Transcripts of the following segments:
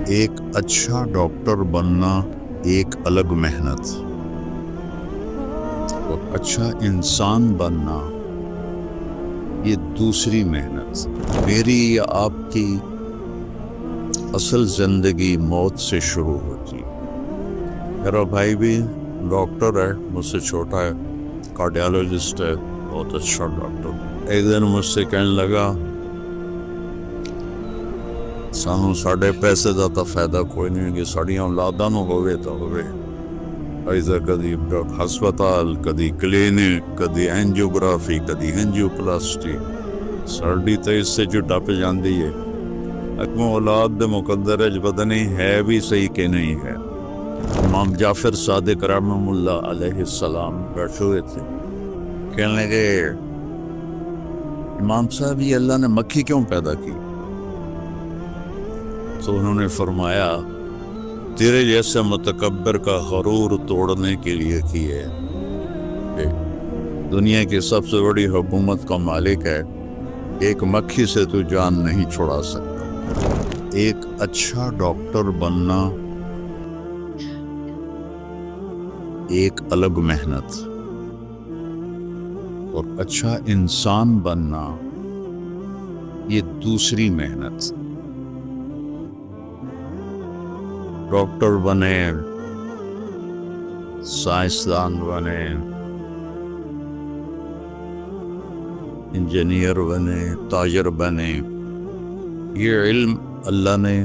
ایک اچھا ڈاکٹر بننا ایک الگ محنت، اور اچھا انسان بننا یہ دوسری محنت۔ میری یا آپ کی اصل زندگی موت سے شروع ہوتی۔ میرا بھائی بھی ڈاکٹر ہے، مجھ سے چھوٹا ہے، کارڈیالوجسٹ ہے، بہت اچھا ڈاکٹر۔ ایک دن مجھ سے کہنے لگا سانو ساڑے پیسے دا تا فائدہ کوئی نہیں کہ ساڑیاں اولاداں نو ہوئے تا ہوئے، ایسا کدی ہسپتال، کدی کلینک، کدی اینجیوگرافی، کدی اینجیوپلاسٹی، ساڑی تے اس سے جو ٹپ جاندی ہے۔ اکمو اولاد دے مقدر ہے پتہ نہیں ہے بھی صحیح کہ نہیں ہے۔ امام جعفر صادق رحمہ اللہ علیہ السلام بیٹھے ہوئے تھے، کہنے لگے امام صاحب یہ اللہ نے مکھی کیوں پیدا کی؟ تو انہوں نے فرمایا تیرے جیسے متکبر کا غرور توڑنے کے لیے کی ہے۔ دنیا کی سب سے بڑی حکومت کا مالک ہے، ایک مکھی سے تو جان نہیں چھڑا سکتا۔ ایک اچھا ڈاکٹر بننا ایک الگ محنت، اور اچھا انسان بننا یہ دوسری محنت۔ ڈاکٹر بنے، سائنسدان بنے، انجینئر بنے، تاجر بنے، یہ علم اللہ نے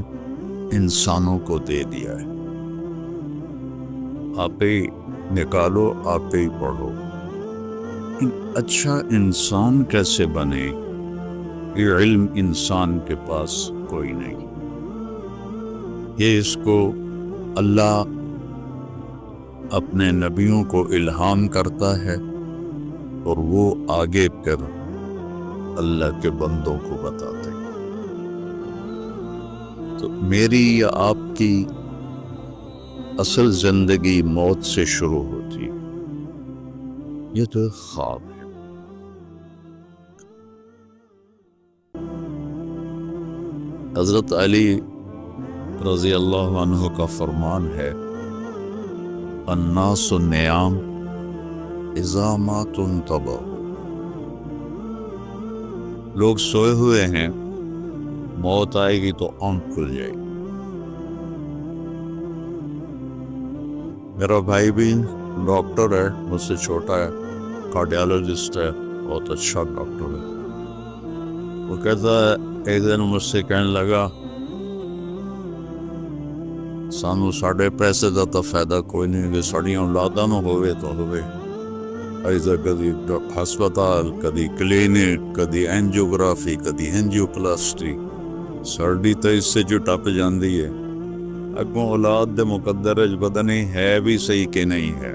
انسانوں کو دے دیا ہے۔ آپ ہی نکالو، آپ ہی پڑھو۔ اچھا انسان کیسے بنے یہ علم انسان کے پاس کوئی نہیں۔ یہ اس کو اللہ اپنے نبیوں کو الہام کرتا ہے، اور وہ آگے پھر اللہ کے بندوں کو بتاتے ہیں۔ تو میری یا آپ کی اصل زندگی موت سے شروع ہوتی، یہ تو خواب ہے۔ حضرت علی رضی اللہ عنہ کا فرمان ہے الناس نیام اذا ما تنتبہ، لوگ سوئے ہوئے ہیں، موت آئے گی تو آنکھ کھل جائے گی۔ میرا بھائی بھی ڈاکٹر ہے، مجھ سے چھوٹا ہے، کارڈیالوجسٹ ہے، بہت اچھا ڈاکٹر ہے۔ وہ کہتا ہے ایک دن مجھ سے کہنے لگا سانو ساڑے پیسے دا تا فائدہ کوئی نہیں کہ ساڑیاں اولاداں نو ہوئے تو ہوئے، ایسا کدی ہسپتال، کدی کلینک، کدی اینجیوگرافی، کدی اینجیوپلاسٹی، ساڑی تے اس سے جو ٹپ جاندی ہے۔ اگوں اولاد دے مقدر ہے پتہ نہیں ہے بھی صحیح کہ نہیں ہے۔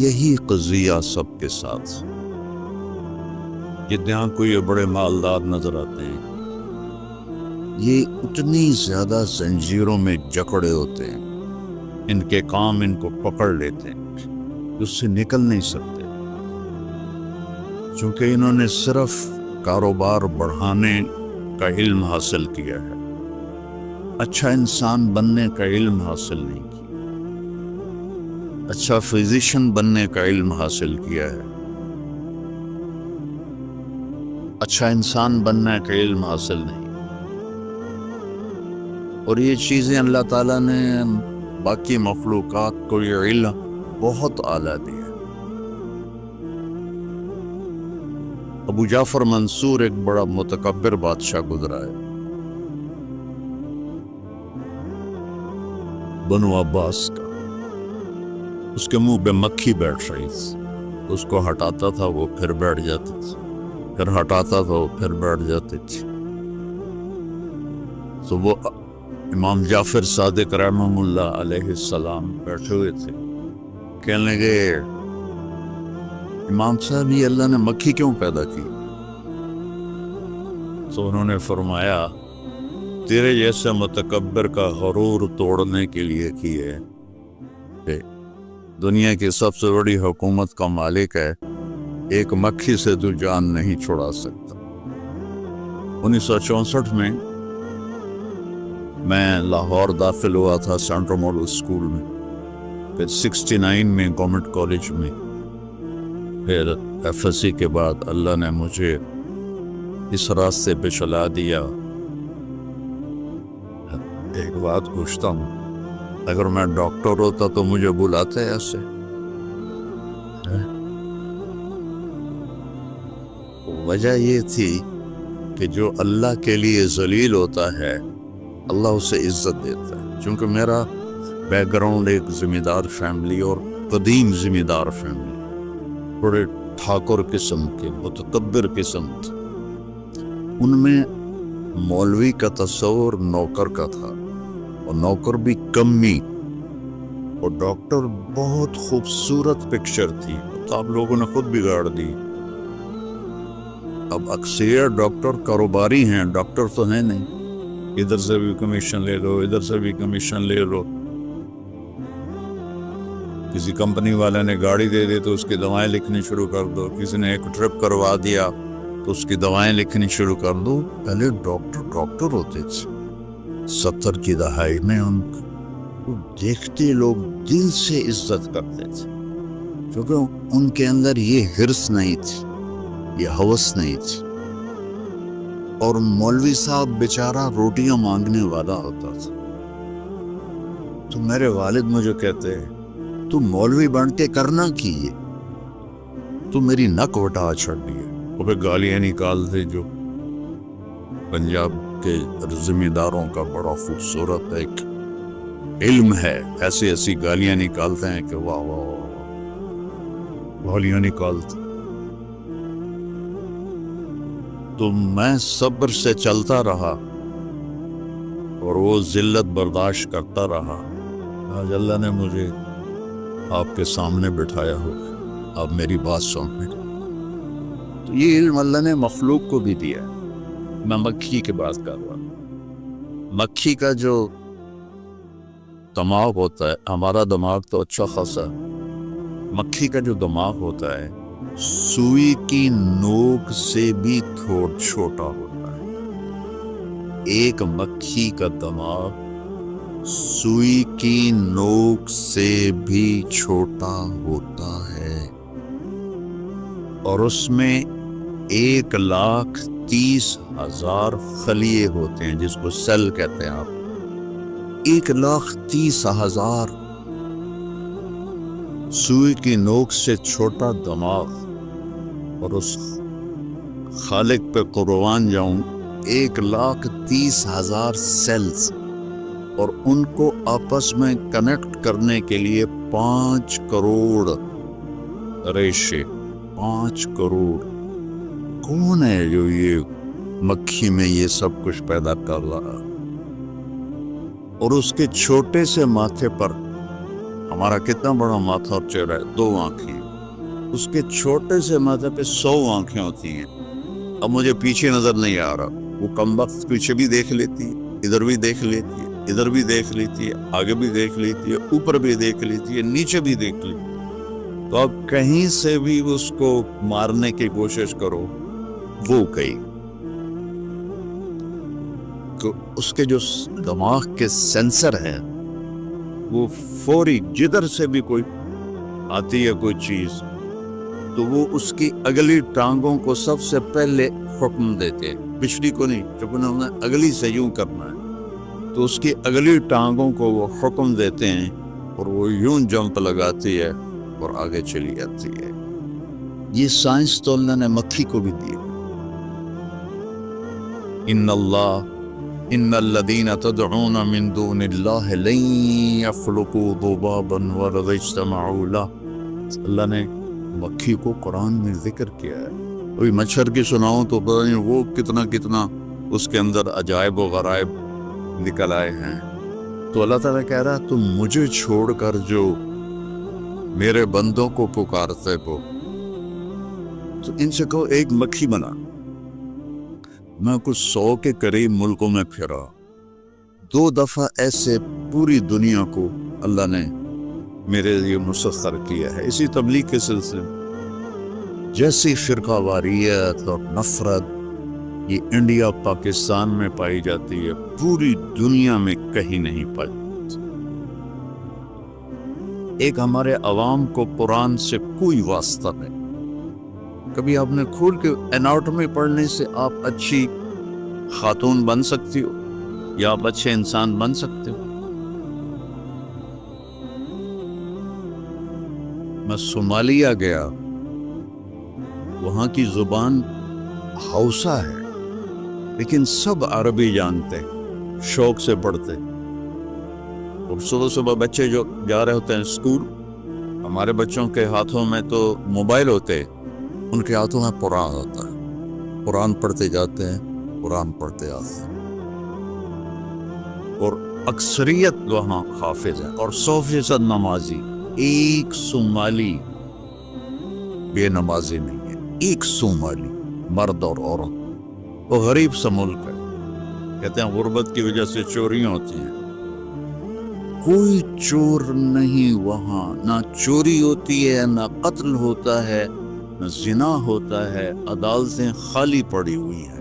یہی قضیہ سب کے ساتھ، جتنا کوئی بڑے مالدار نظر آتے ہیں، یہ اتنی زیادہ زنجیروں میں جکڑے ہوتے ہیں، ان کے کام ان کو پکڑ لیتے ہیں، اس سے نکل نہیں سکتے، چونکہ انہوں نے صرف کاروبار بڑھانے کا علم حاصل کیا ہے، اچھا انسان بننے کا علم حاصل نہیں کیا، اچھا فزیشین بننے کا علم حاصل کیا ہے، اچھا انسان بننے کا علم حاصل نہیں۔ اور یہ چیزیں اللہ تعالیٰ نے باقی مخلوقات کو یہ علم بہت اعلیٰ دیا۔ ابو جعفر منصور ایک بڑا متکبر بادشاہ گزرا ہے، بنو عباس کا۔ اس کے منہ پہ مکھی بیٹھ رہی تھی، اس کو ہٹاتا تھا وہ پھر بیٹھ جاتی تھی، پھر ہٹاتا تھا وہ پھر بیٹھ جاتی تھی۔ تو وہ امام جعفر صادق رحمہ اللہ علیہ السلام بیٹھے ہوئے تھے، کہنے لگے امام صاحب یہ اللہ نے مکھی کیوں پیدا کی؟ تو انہوں نے فرمایا تیرے جیسے متکبر کا غرور توڑنے کے لیے کی ہے۔ دنیا کی سب سے بڑی حکومت کا مالک ہے، ایک مکھی سے تو جان نہیں چھڑا سکتا۔ 1964 میں میں لاہور داخل ہوا تھا سینٹرل ماڈل اسکول میں، پھر 69 میں گورنمنٹ کالج میں، پھر ایف ایس سی کے بعد اللہ نے مجھے اس راستے پہ چلا دیا۔ ایک بات پوچھتا ہوں، اگر میں ڈاکٹر ہوتا تو مجھے بلاتے ایسے؟ وجہ یہ تھی کہ جو اللہ کے لیے ذلیل ہوتا ہے اللہ اسے عزت دیتا ہے، چونکہ میرا بیک گراؤنڈ ایک ذمہ دار فیملی اور قدیم ذمہ دار فیملی، بڑے ٹھاکر قسم کے متکبر قسم تھے، ان میں مولوی کا تصور نوکر کا تھا، اور نوکر بھی کمی، اور ڈاکٹر بہت خوبصورت پکچر تھی، تو آپ لوگوں نے خود بگاڑ دی۔ اب اکثر ڈاکٹر کاروباری ہیں، ڈاکٹر تو ہیں نہیں، ادھر سے بھی کمیشن لے لو، ادھر سے بھی کمیشن لے لو۔ کسی کمپنی والے نے گاڑی دے دی تو اس کی دوائیں لکھنی شروع کر دو، کسی نے ایک ٹرپ کروا دیا تو اس کی دوائیں لکھنی شروع کر دو۔ پہلے ڈاکٹر ہوتے تھے، 70 کی دہائی میں ان کو دیکھتے لوگ دل سے عزت کرتے تھے، کیونکہ ان کے اندر یہ حرص نہیں تھی، یہ ہوس نہیں تھی۔ اور مولوی صاحب بیچارہ روٹیاں مانگنے والا ہوتا تھا، تو میرے والد مجھے کہتے تو مولوی بن کے کرنا کیے، تو میری نک وٹا چھڑ دیے۔ وہ پہ گالیاں نکالتے، جو پنجاب کے ذمہ داروں کا بڑا خوبصورت ایک علم ہے، ایسی ایسی گالیاں نکالتے ہیں کہ واہ واہ واہ، گالیاں نکالتے۔ تو میں صبر سے چلتا رہا اور وہ ذلت برداشت کرتا رہا۔ آج اللہ نے مجھے آپ کے سامنے بٹھایا ہو، آپ میری بات سن رہے۔ تو یہ علم اللہ نے مخلوق کو بھی دیا۔ میں مکھی کی بات کر رہا ہوں، مکھی کا جو دماغ ہوتا ہے، ہمارا دماغ تو اچھا خاصا، مکھی کا جو دماغ ہوتا ہے سوئی کی نوک سے بھی چھوٹا ہوتا ہے۔ ایک مکھی کا دماغ سوئی کی نوک سے بھی چھوٹا ہوتا ہے، اور اس میں 1,30,000 خلیے ہوتے ہیں، جس کو سیل کہتے ہیں آپ۔ 1,30,000 سوئی کی نوک سے چھوٹا دماغ، اور اس خالق پہ قربان جاؤں، 1,30,000 سیلز، اور ان کو آپس میں کنیکٹ کرنے کے لیے 5 کروڑ ریشے۔ 5 کروڑ کون ہے جو یہ مکھی میں یہ سب کچھ پیدا کر رہا؟ اور اس کے چھوٹے سے ماتھے پر، ہمارا کتنا بڑا ماتھا اور چہرہ ہے، 2 آنکھیں، اس کے چھوٹے سے ماتھے پہ 100 آنکھیں ہوتی ہیں۔ اب مجھے پیچھے نظر نہیں آ رہا، وہ کم وقت پیچھے بھی دیکھ لیتی ہے، ادھر بھی دیکھ لیتی ہے، ادھر بھی دیکھ لیتی ہے، آگے بھی دیکھ لیتی ہے، اوپر بھی دیکھ لیتی ہے، نیچے بھی دیکھ لیتی ہے۔ تو اب کہیں سے بھی اس کو مارنے کی کوشش کرو، وہ کہیں تو اس کے جو دماغ کے سینسر ہیں وہ فوری جدھر سے بھی کوئی آتی ہے کوئی چیز، تو وہ اس کی اگلی ٹانگوں کو سب سے پہلے حکم دیتے ہیں، پچھلی کو نہیں، چونکہ انہوں نے اگلی سے یوں کرنا ہے، تو اس کی اگلی ٹانگوں کو وہ حکم دیتے ہیں، اور وہ یوں جمپ لگاتی ہے اور آگے چلی جاتی ہے۔ یہ سائنس تو اللہ نے مکھی کو بھی دی۔ ان الذین تدعون من دون اللہ لن یخلقوا ذبابا ولو اجتمعوا لہ۔ اللہ نے مکھی کو قرآن میں ذکر کیا ہے۔ کوئی مچھر کی سناؤں تو پتہ نہیں وہ کتنا اس کے اندر عجائب و غرائب نکل آئے ہیں۔ تو اللہ تعالیٰ کہہ رہا تم مجھے چھوڑ کر جو میرے بندوں کو پکارتے ہو، تو ان سے کہو ایک مکھی بنا۔ میں کچھ 100 کے قریب ملکوں میں پھرا، 2 دفعہ ایسے پوری دنیا کو اللہ نے میرے لیے مسخر کیا ہے۔ اسی تبلیغ کے سلسلے جیسی فرقہ واریت اور نفرت یہ انڈیا پاکستان میں پائی جاتی ہے، پوری دنیا میں کہیں نہیں پائی جاتی۔ ایک ہمارے عوام کو قرآن سے کوئی واسطہ نہیں۔ کبھی آپ نے کھول کے اناٹومی پڑھنے سے آپ اچھی خاتون بن سکتی ہو یا آپ اچھے انسان بن سکتے ہو؟ میں صومالیہ گیا، وہاں کی زبان ہاؤسا ہے، لیکن سب عربی جانتے، شوق سے پڑھتے۔ اور صبح صبح بچے جو جا رہے ہوتے ہیں اسکول، ہمارے بچوں کے ہاتھوں میں تو موبائل ہوتے، ان کے ہاتھوں میں قرآن ہوتا ہے، قرآن پڑھتے جاتے ہیں، قرآن پڑھتے آتے ہیں۔ اور اکثریت وہاں حافظ ہے، اور 100% نمازی۔ ایک صومالی بے نمازی نہیں ہے، ایک صومالی، مرد اور عورت۔ وہ غریب سا ملک ہے، کہتے ہیں غربت کی وجہ سے چوریاں ہوتی ہیں۔ کوئی چور نہیں وہاں، نہ چوری ہوتی ہے، نہ قتل ہوتا ہے، نہ زنا ہوتا ہے، عدالتیں خالی پڑی ہوئی ہیں۔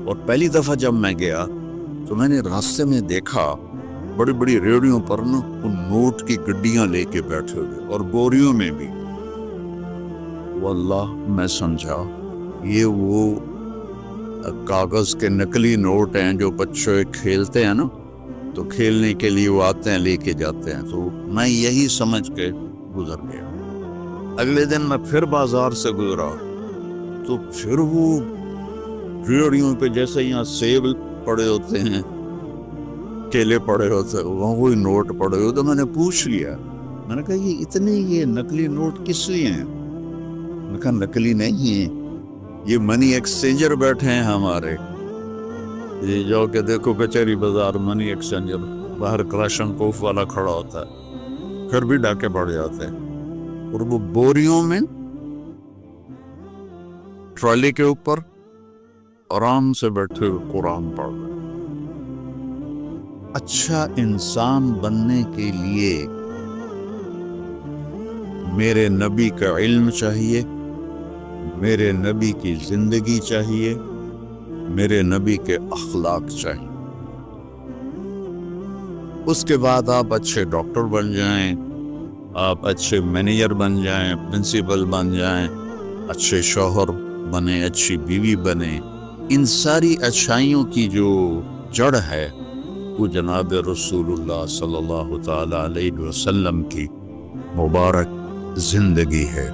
اور پہلی دفعہ جب میں گیا تو میں نے راستے میں دیکھا بڑی بڑی ریڑیوں پر نا ان نوٹ کی گڈیاں لے کے بیٹھے ہوئے، اور بوریوں میں بھی۔ واللہ میں سمجھا یہ وہ کاغذ کے نقلی نوٹ ہیں جو بچے کھیلتے ہیں نا، تو کھیلنے کے لیے وہ آتے ہیں، لے کے جاتے ہیں۔ تو میں یہی سمجھ کے گزر گیا۔ اگلے دن میں پھر بازار سے گزرا تو پھر وہ ریڑیوں پہ جیسے یہاں سیب پڑے ہوتے ہیں، کیلے پڑے ہوتے ہیں، وہاں کوئی نوٹ پڑے ہوئے۔ تو میں نے پوچھ لیا، میں نے کہا یہ نقلی نوٹ کس لیے ہیں؟ میں نے کہا نقلی نہیں ہیں، یہ منی ایکسچینجر بیٹھے ہیں ہمارے، یہ جو کہ دیکھو کچہری بازار منی ایکسچینجر باہر کلاشن کوف والا کھڑا ہوتا ہے، پھر بھی ڈاکے پڑ جاتے ہیں۔ اور وہ بوریوں میں ٹرالی کے اوپر آرام سے بیٹھے ہوئے قرآن پڑھ رہے۔ اچھا انسان بننے کے لیے میرے نبی کا علم چاہیے، میرے نبی کی زندگی چاہیے، میرے نبی کے اخلاق چاہیے۔ اس کے بعد آپ اچھے ڈاکٹر بن جائیں، آپ اچھے مینیجر بن جائیں، پرنسپل بن جائیں، اچھے شوہر بنیں، اچھی بیوی بنیں۔ ان ساری اچھائیوں کی جو جڑ ہے وہ جناب رسول اللہ صلی اللہ تعالی علیہ وسلم کی مبارک زندگی ہے۔